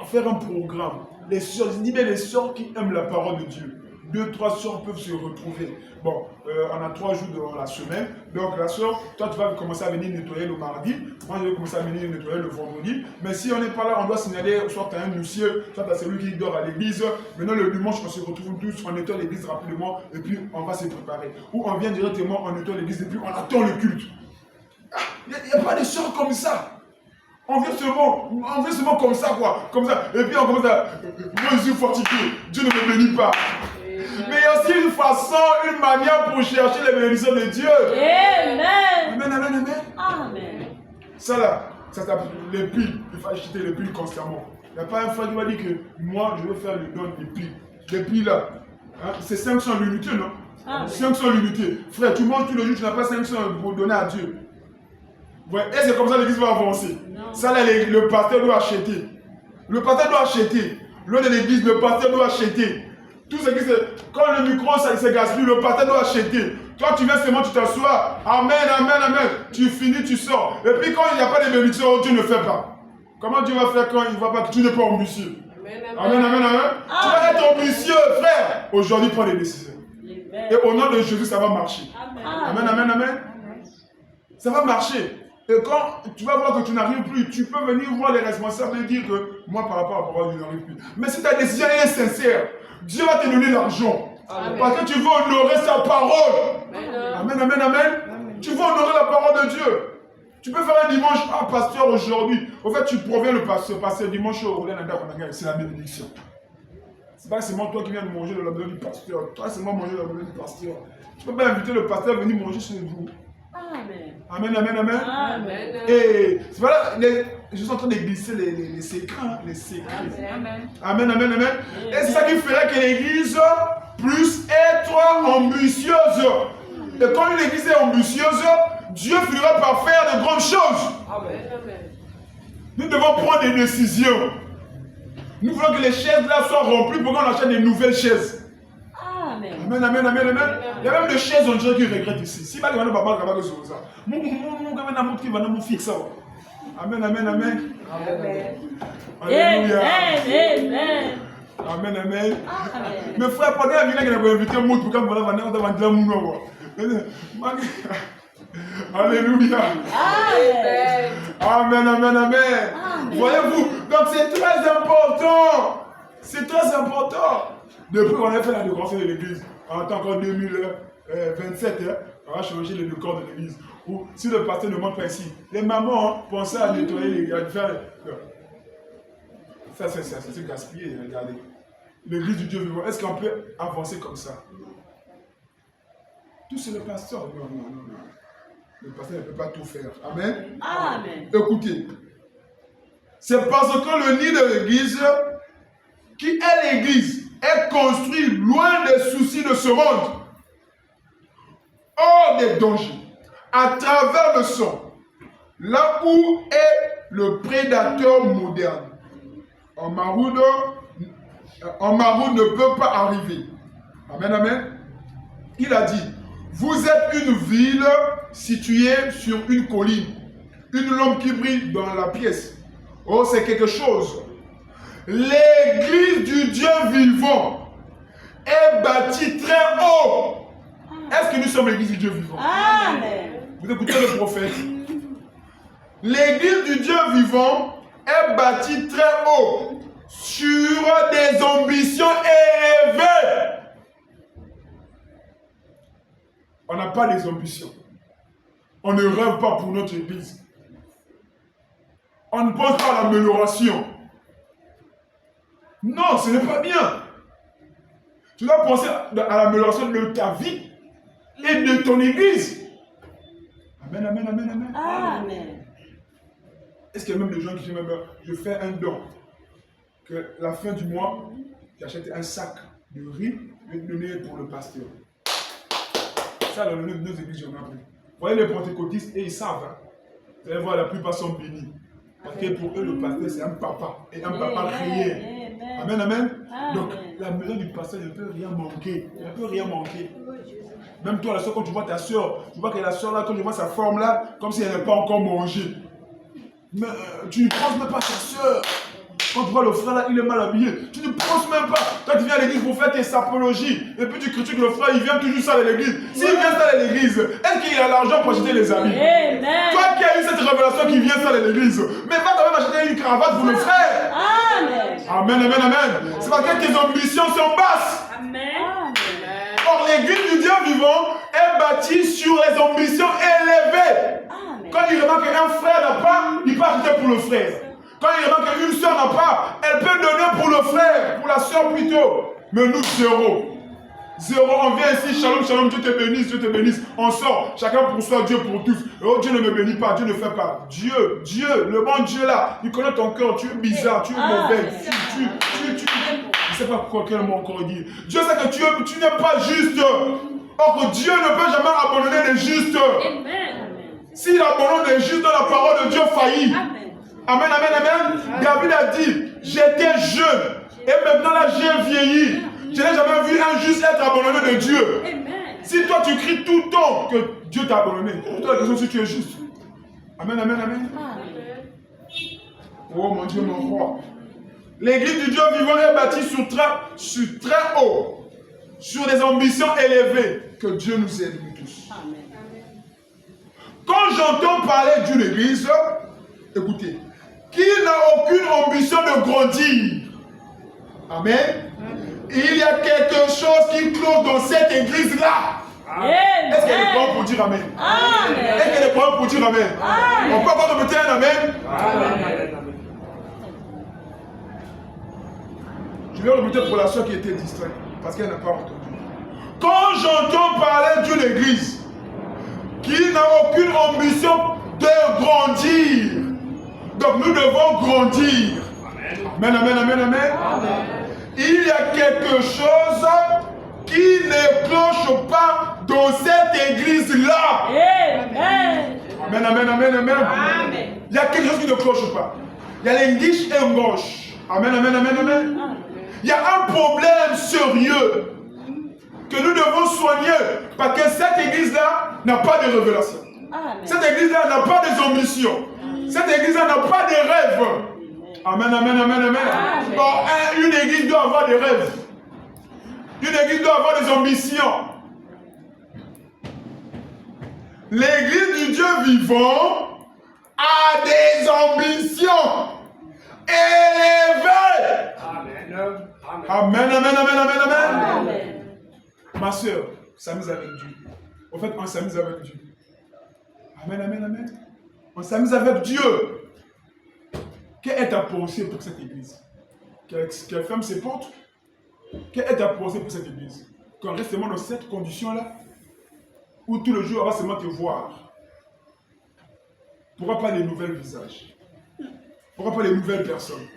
faire un programme. Les sœurs, je dis bien les sœurs qui aiment la parole de Dieu. 2, 3 sœurs peuvent se retrouver. Bon, on a 3 jours dans la semaine. Donc la sœur, toi tu vas commencer à venir nettoyer le mardi. Moi je vais commencer à venir nettoyer le vendredi. Mais si on n'est pas là, on doit signaler, soit tu as un huissier, soit tu as celui qui dort à l'église. Maintenant le dimanche, on se retrouve tous, on nettoie l'église rapidement et puis on va se préparer. Ou on vient directement, on nettoie l'église et puis on attend le culte. Il n'y a pas de sœurs comme ça. On vient seulement comme ça, quoi. Comme ça. Et puis on commence à... Moi je suis fatigué, Dieu ne me bénit pas. Mais il y a aussi une façon, une manière pour chercher les bénédictions de Dieu. Amen. Amen, amen, amen. Amen. Ça là, ça s'appelle les piles. Il faut acheter les piles constamment. Il n'y a pas un frère qui m'a dit que moi je veux faire le don des piles. Les piles là, hein, c'est 500 l'unité, non? Amen. 500 l'unité. Frère, tu manges tous les jours, tu n'as pas 500 pour donner à Dieu. Ouais, et c'est comme ça que l'église va avancer. Non. Ça là, le pasteur doit acheter. Le pasteur doit acheter. L'eau de l'église, le pasteur doit acheter. Tout ce qui c'est, quand le micro ça se gaspille, le pasteur doit acheter. Toi tu viens seulement, tu t'assois. Amen, amen, amen. Tu finis, tu sors. Et puis quand il n'y a pas de bénédiction, Dieu ne fait pas. Comment Dieu va faire quand il ne va pas, que tu n'es pas ambitieux? Amen, amen, amen. Tu vas être ambitieux, frère. Aujourd'hui, prends des décisions. Amen. Et au nom de Jésus, ça va marcher. Amen, amen, amen. Amen. Ça va marcher. Et quand tu vas voir que tu n'arrives plus, tu peux venir voir les responsables et dire que moi, par rapport à la parole, je n'arrive plus. Mais si ta décision est sincère, Dieu va te donner l'argent. Parce que tu veux honorer sa parole. Amen, amen, amen. Tu veux honorer la parole de Dieu. Tu peux faire un dimanche, pasteur, aujourd'hui. En fait, tu proviens le pasteur dimanche au Roland, c'est la bénédiction. C'est pas seulement toi qui viens de manger dans la maison du pasteur. Toi seulement manger dans la maison du pasteur. Tu peux pas inviter le pasteur à venir manger chez vous. Amen. Amen, amen, amen. Amen. Et c'est voilà, je suis en train de glisser les secrets. Les secrets. Amen. Amen, amen, amen. Et c'est ça qui ferait que l'église puisse être ambitieuse. Et quand l'église est ambitieuse, Dieu finira par faire de grandes choses. Amen. Nous devons prendre des décisions. Nous voulons que les chaises là soient remplies pour qu'on achète des nouvelles chaises. Amen. Amen, amen, amen, amen. Il y a même des chaises, on dirait qu'ils regrettent ici. Si mal, il va nous parler de ça. Amen, amen, amen. Alléluia. Amen. Amen, amen. Mais frère, pendant la vie, il a invité un mot pour qu'on va vendre la mouna. Alléluia. Amen, amen, amen. Voyez-vous, donc c'est très important. C'est très important. Depuis qu'on a fait la décoration de l'église, en tant qu'en 2027, on va changer le décor de l'église. Ou si le pasteur ne montre pas ici, les mamans pensaient à nettoyer, à faire. Ça, c'est gaspillé, regardez. L'église du Dieu vivant, est-ce qu'on peut avancer comme ça? Tout c'est le pasteur. Non. Le pasteur ne peut pas tout faire. Amen. Amen. Écoutez. C'est parce que le nid de l'église, qui est l'église, est construit loin des soucis de ce monde, hors des dangers, à travers le sang, là où est le prédateur moderne. En maraude ne peut pas arriver. Amen, amen. Il a dit, vous êtes une ville située sur une colline, une lampe qui brille dans la pièce. Oh, c'est quelque chose. L'église du Dieu vivant est bâtie très haut. Est-ce que nous sommes l'église du Dieu vivant? Amen. Vous écoutez le prophète. L'église du Dieu vivant est bâtie très haut sur des ambitions élevées. On n'a pas des ambitions. On ne rêve pas pour notre église. On ne pense pas à l'amélioration. Non, ce n'est pas bien. Tu dois penser à l'amélioration de ta vie et de ton église. Amen, amen, amen, amen. Amen. Est-ce qu'il y a même des gens qui disent même, je fais un don, que la fin du mois, j'achète un sac de riz et de donner pour le pasteur. Ça, dans nos églises, j'en ai appris. Vous voyez les pentecôtistes, et ils savent. Hein. Vous allez voir, la plupart sont bénis. Parce que pour eux, le pasteur, c'est un papa. Et un papa créé. Amen, amen. Donc, la maison du pasteur ne peut rien manquer. Il ne peut rien manquer. Même toi, la soeur, quand tu vois ta soeur, tu vois que la soeur là, quand tu vois sa forme là, comme si elle n'est pas encore mangée. Mais tu ne penses même pas à ta soeur. Quand tu vois le frère là, il est mal habillé. Tu ne penses même pas. Toi, tu viens à l'église pour faire tes sapologies. Et puis tu critiques le frère, il vient toujours ça à l'église. S'il vient ça à l'église, est-ce qu'il a l'argent pour acheter les habits? Amen. Toi qui as eu cette révélation qui vient ça à l'église, mais va quand même acheter une cravate pour le frère. Amen. Amen, amen, amen. C'est parce que tes ambitions sont basses. Amen. Or, l'église du Dieu vivant est bâtie sur les ambitions élevées. Amen. Quand il remarque qu'un frère n'a pas, il peut acheter pour le frère. Quand il remarque qu'une soeur n'a pas, elle peut donner pour le frère, pour la soeur plutôt. Mais nous, zéro. Zéro, on vient ici, shalom, shalom, Dieu te bénisse, Dieu te bénisse. On sort, chacun pour soi, Dieu pour tous. Oh, Dieu ne me bénit pas, Dieu ne fait pas. Dieu, le bon Dieu là, il connaît ton cœur, tu es bizarre, tu es mauvais. Je ne sais pas pourquoi quel mot encore dire. Dieu sait que tu n'es pas juste. Or que Dieu ne peut jamais abandonner les justes. S'il abandonne les justes, la parole de Dieu faillit. Amen, amen, amen. David a dit, j'étais jeune et maintenant là j'ai vieilli. Je n'ai jamais vu un juste être abandonné de Dieu. Si toi tu cries tout le temps que Dieu t'a abandonné, toi la question si tu es juste. Amen, amen, amen. Oh mon Dieu, mon roi. L'église du Dieu vivant est bâtie sur très haut, sur des ambitions élevées. Que Dieu nous aide, nous tous. Quand j'entends parler d'une église, écoutez, qui n'a aucune ambition de grandir. Amen. Il y a quelque chose qui cloche dans cette église-là. Est-ce qu'elle est prête pour dire Amen? Est-ce qu'elle est prête pour dire Amen? On peut encore répéter un Amen? Je vais répéter pour la soeur qui était distraite, parce qu'elle n'a pas entendu. Quand j'entends parler d'une église qui n'a aucune ambition de grandir, donc nous devons grandir. Amen, amen, amen, amen. Il y a quelque chose qui ne cloche pas dans cette église-là. Amen, amen, amen, amen. Il y a quelque chose qui ne cloche pas. Il y a l'english et gauche. Amen, amen, amen, amen. Il y a un problème sérieux que nous devons soigner parce que cette église-là n'a pas de révélation. Cette église-là n'a pas des ambitions. Cette église-là n'a pas de rêves. Amen, amen, amen, amen. Or, une église doit avoir des rêves. Une église doit avoir des ambitions. L'église du Dieu vivant a des ambitions élevées. Amen. Amen, amen, amen, amen, amen. Ma soeur s'amuse avec Dieu. En fait, on s'amuse avec Dieu. Amen, amen, amen. On s'amuse avec Dieu. Quelle est ta pensée pour cette église? Qu'elle ferme ses portes? Quelle est ta pensée pour cette église? Qu'on reste seulement dans cette condition-là, où tout le jour on va seulement te voir. Pourquoi pas les nouvelles visages? Pourquoi pas les nouvelles personnes?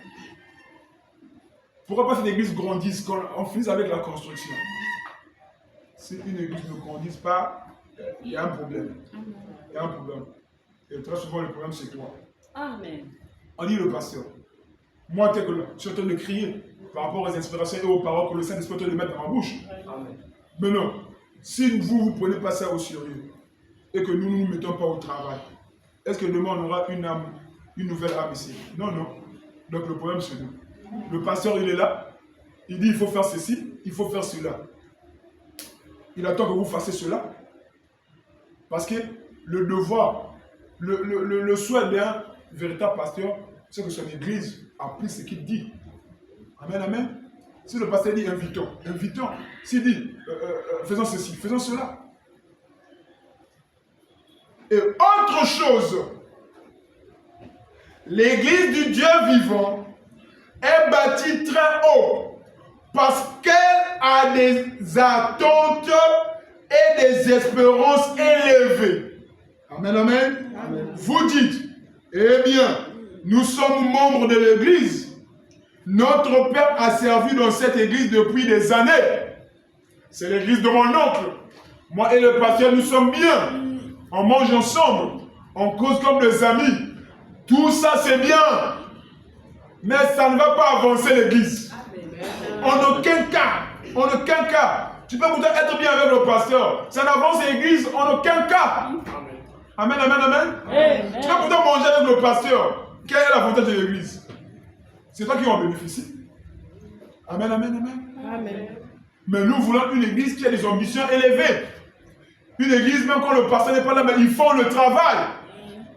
Pourquoi pas cette église grandisse, qu'on finisse avec la construction? Si une église ne grandisse pas, il y a un problème. Il y a un problème. Et très souvent, le problème, c'est toi. Amen. On dit le pasteur. Moi, tel que je suis en train de crier par rapport aux inspirations et aux paroles que le Saint-Esprit est en train de mettre dans ma bouche. Amen. Mais non, si vous ne prenez pas ça au sérieux et que nous ne nous mettons pas au travail, est-ce que demain on aura une âme, une nouvelle âme ici? Non, non. Donc le problème, c'est nous. Le pasteur, il est là. Il dit, il faut faire ceci, il faut faire cela. Il attend que vous fassiez cela. Parce que le devoir, le souhait d'un véritable pasteur, c'est que son église applique ce qu'il dit. Amen, amen. Si le pasteur dit invitons, invitons. S'il dit faisons ceci, faisons cela. Et autre chose, l'église du Dieu vivant est bâtie très haut parce qu'elle a des attentes et des espérances élevées. Amen, amen. Amen. Vous dites, eh bien, nous sommes membres de l'église. Notre père a servi dans cette église depuis des années. C'est l'église de mon oncle. Moi et le pasteur, nous sommes bien. On mange ensemble. On cause comme des amis. Tout ça, c'est bien. Mais ça ne va pas avancer l'église. En aucun cas. En aucun cas. Tu peux pourtant être bien avec le pasteur. Ça n'avance l'église en aucun cas. Amen, amen, amen. Amen. Tu peux pourtant manger avec le pasteur. Quel est l'avantage de l'église? C'est toi qui en bénéficie. Amen, amen, amen. Amen. Mais nous voulons une église qui a des ambitions élevées. Une église, même quand le pasteur n'est pas là, mais ils font le travail.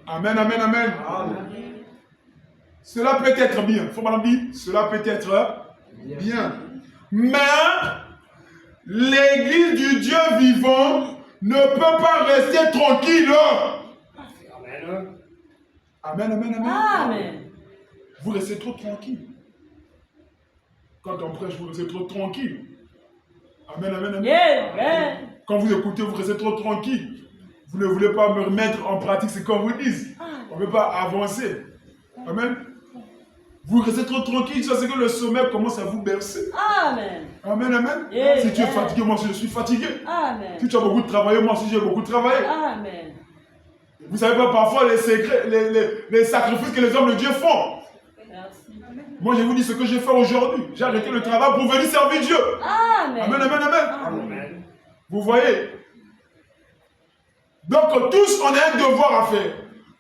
Amen, amen, amen. Amen. Cela peut être bien. Il faut pas dire, cela peut être bien. Mais l'église du Dieu vivant ne peut pas rester tranquille. Amen. Amen, amen, amen. Amen. Vous restez trop tranquille. Quand on prêche, vous restez trop tranquille. Amen, amen, amen. Yeah. Quand vous écoutez, vous restez trop tranquille. Vous ne voulez pas me remettre en pratique ce qu'on vous dit. On ne peut pas avancer. Amen. Vous restez trop tranquille, ça c'est que le sommeil commence à vous bercer. Amen. Amen, amen. Yeah. Si tu es fatigué, moi aussi je suis fatigué. Amen. Si tu as beaucoup de travail, moi aussi j'ai beaucoup de travail. Amen. Vous savez pas parfois les secrets, les sacrifices que les hommes de Dieu font. Moi, je vous dis ce que j'ai fait aujourd'hui. J'ai arrêté le travail pour venir servir Dieu. Amen. Amen, amen, amen. Amen. Vous voyez? Donc, tous, on a un devoir à faire.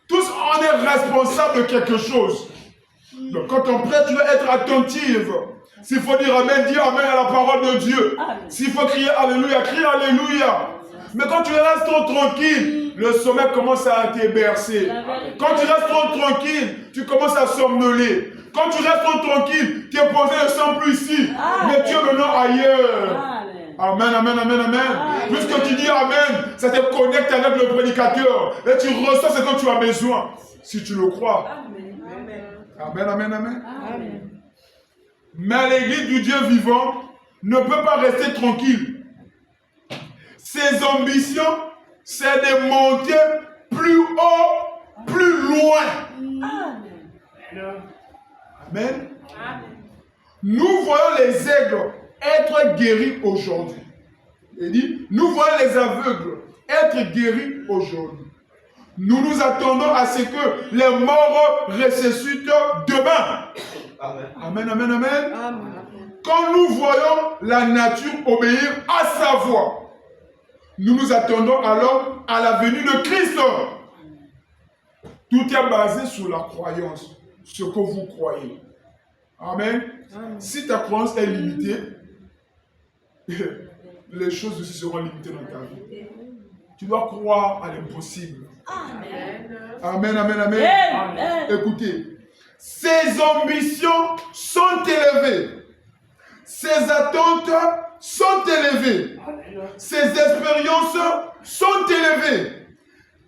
Tous, on est responsable de quelque chose. Donc, quand on prête, tu dois être attentive. S'il faut dire Amen, dis Amen à la parole de Dieu. S'il faut crier Alléluia, crie Alléluia. Mais quand tu restes trop tranquille, le sommeil commence à te bercer. Quand tu restes trop tranquille, tu commences à somnoler. Quand tu restes trop tranquille, tu es posé ne sont plus ici, mais tu es maintenant ailleurs. Amen, amen, amen, amen. Puisque tu dis Amen, ça te connecte avec le prédicateur et tu ressens ce que tu as besoin. Si tu le crois. Amen, amen, amen. Amen. Mais l'église du Dieu vivant ne peut pas rester tranquille. Ses ambitions, c'est de monter plus haut, plus loin. Amen. Amen. Nous voyons les aigles être guéris aujourd'hui. Il dit, nous voyons les aveugles être guéris aujourd'hui. Nous nous attendons à ce que les morts ressuscitent demain. Amen. Amen, amen, amen. Amen. Quand nous voyons la nature obéir à sa voix, nous nous attendons alors à la venue de Christ. Tout est basé sur la croyance, ce que vous croyez. Amen. Amen. Si ta croyance est limitée, les choses aussi seront limitées dans ta vie. Tu dois croire à l'impossible. Amen. Amen, amen, amen. Amen. Écoutez, ses ambitions sont élevées. Ses attentes sont élevées. Ses expériences sont élevées.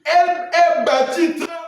est bâtie très